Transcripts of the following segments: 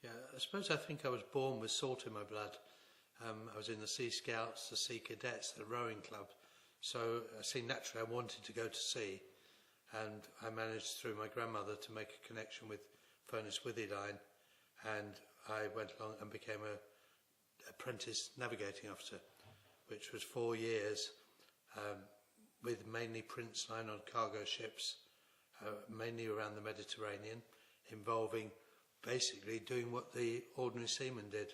Yeah, I think I was born with salt in my blood. I was in the Sea Scouts, the Sea Cadets, the rowing club. So I see naturally I wanted to go to sea, and I managed through my grandmother to make a connection with Furness Withyline, and I went along and became a apprentice navigating officer, which was 4 years, with mainly Prince Line on cargo ships, mainly around the Mediterranean, involving basically doing what the ordinary seaman did,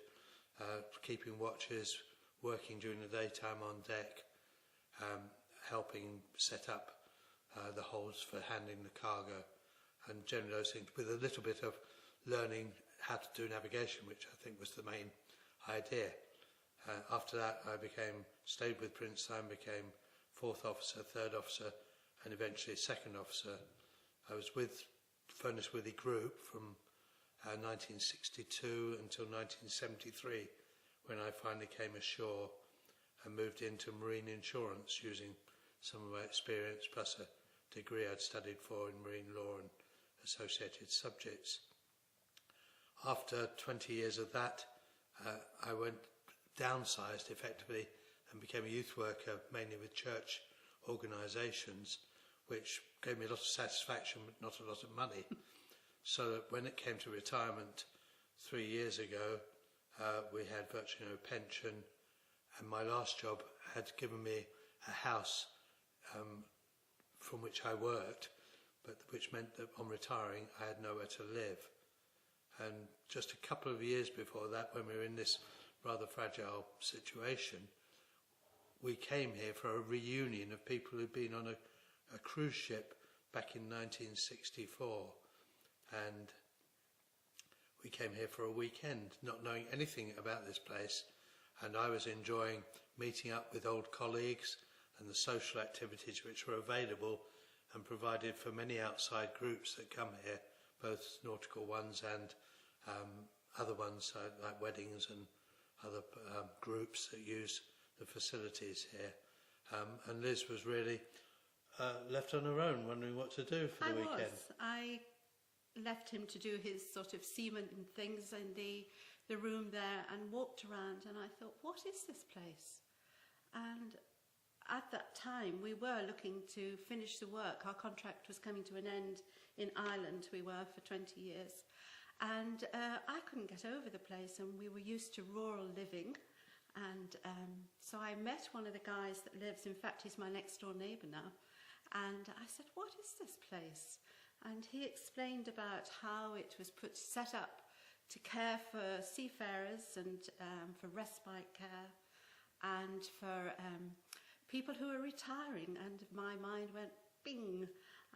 keeping watches, working during the daytime on deck, helping set up the holds for handling the cargo, and generally those things, with a little bit of learning how to do navigation, which I think was the main idea. After that, I stayed with Prince Line, became 4th officer, 3rd officer, and eventually 2nd officer. I was with Furness Withy Group from 1962 until 1973, when I finally came ashore and moved into marine insurance using some of my experience plus a degree I'd studied for in marine law and associated subjects. After 20 years of that, I went downsized effectively and became a youth worker, mainly with church organisations, which gave me a lot of satisfaction but not a lot of money. So that when it came to retirement 3 years ago, we had virtually no pension, and my last job had given me a house from which I worked, but which meant that on retiring I had nowhere to live. And just a couple of years before that, when we were in this rather fragile situation, we came here for a reunion of people who'd been on a cruise ship back in 1964, and we came here for a weekend, not knowing anything about this place, and I was enjoying meeting up with old colleagues and the social activities which were available and provided for many outside groups that come here, both nautical ones and other ones like weddings and other groups that use the facilities here. And Liz was really left on her own, wondering what to do for the weekend. I left him to do his sort of seaman things in the room there and walked around, and I thought, what is this place? And at that time we were looking to finish the work. Our contract was coming to an end in Ireland. We were for 20 years, and I couldn't get over the place, and we were used to rural living. And so I met one of the guys that lives, in fact he's my next door neighbour now, and I said, what is this place? And he explained about how it was set up to care for seafarers and for respite care and for people who are retiring, and my mind went bing,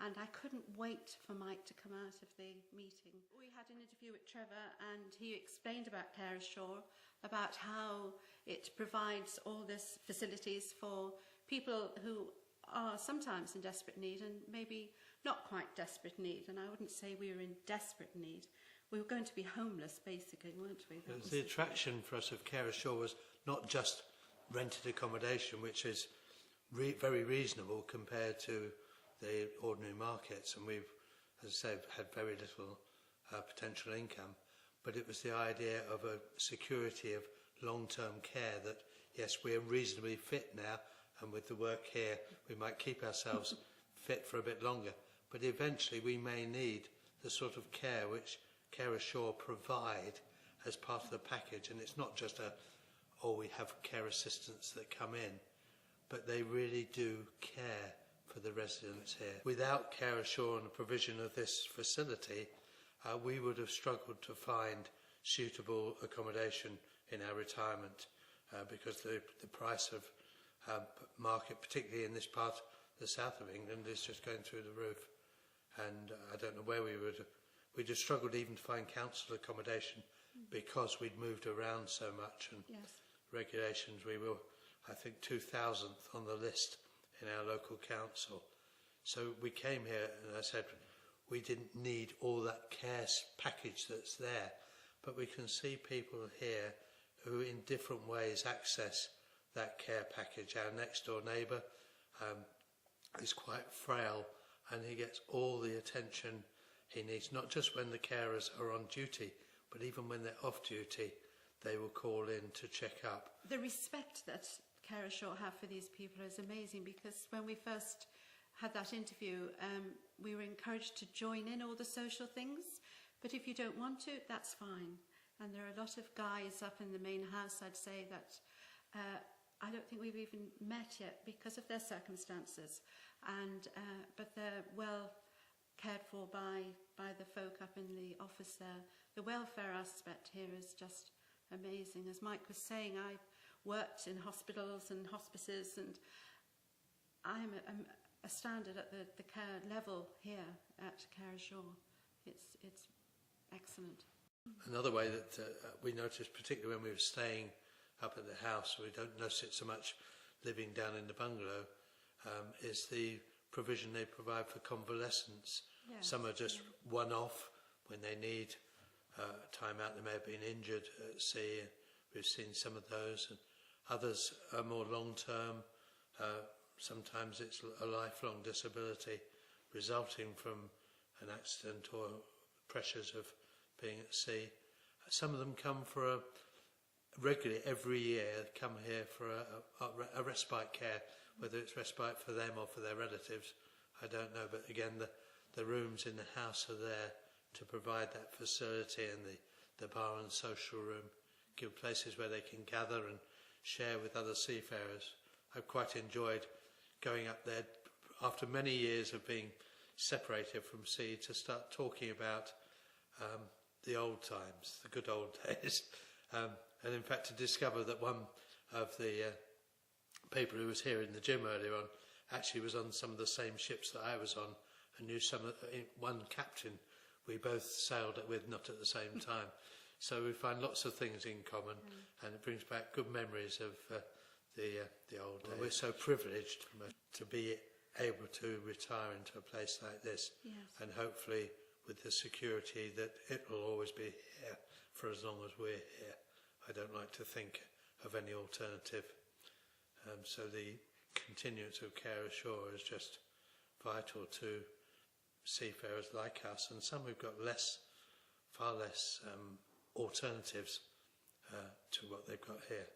and I couldn't wait for Mike to come out of the meeting. We had an interview with Trevor, and he explained about Care Ashore, about how it provides all these facilities for people who are sometimes in desperate need and maybe not quite desperate need. And I wouldn't say we were in desperate need. We were going to be homeless, basically, weren't we? The attraction for us of Care Ashore was not just rented accommodation, which is very reasonable compared to the ordinary markets, and we've, as I say, had very little potential income, but it was the idea of a security of long-term care that, yes, we're reasonably fit now, and with the work here we might keep ourselves fit for a bit longer, but eventually we may need the sort of care which Care Ashore provide as part of the package. And it's not just we have care assistants that come in, but they really do care for the residents here. Without Care Ashore and the provision of this facility, we would have struggled to find suitable accommodation in our retirement, because the price of market, particularly in this part, the south of England, is just going through the roof. And I don't know where we'd have struggled even to find council accommodation because we'd moved around so much, and regulations. We were, I think, 2000th on the list in our local council. So we came here, and I said we didn't need all that care package that's there, but we can see people here who in different ways access that care package. Our next door neighbour is quite frail, and he gets all the attention he needs, not just when the carers are on duty, but even when they're off duty, they will call in to check up. The respect that Care Ashore have for these people is amazing, because when we first had that interview, we were encouraged to join in all the social things, but if you don't want to, that's fine. And there are a lot of guys up in the main house, I'd say, that I don't think we've even met yet because of their circumstances, and but they're well cared for by the folk up in the office there. The welfare aspect here is just amazing. As Mike was saying, I've worked in hospitals and hospices, and I'm astounded at the care level here at Care Ashore. It's excellent. Another way that we noticed, particularly when we were staying up at the house, we don't notice it so much living down in the bungalow, is the provision they provide for convalescence. Yes, Some are just one-off when they need time out. They may have been injured at sea. We've seen some of those, and others are more long-term. Sometimes it's a lifelong disability resulting from an accident or pressures of being at sea. Some of them come for regularly every year, come here for a respite care, whether it's respite for them or for their relatives, I don't know. But again, the rooms in the house are there to provide that facility, and the bar and social room give places where they can gather and share with other seafarers. I've quite enjoyed going up there after many years of being separated from sea to start talking about the old times, the good old days. And in fact, to discover that one of the people who was here in the gym earlier on actually was on some of the same ships that I was on, and knew one captain we both sailed with, not at the same time. So we find lots of things in common, and it brings back good memories of the old days. We're so privileged to be able to retire into a place like this, yes, and hopefully with the security that it will always be here for as long as we're here. I don't like to think of any alternative. So the continuance of Care Ashore is just vital to seafarers like us, and some who've got far less alternatives to what they've got here.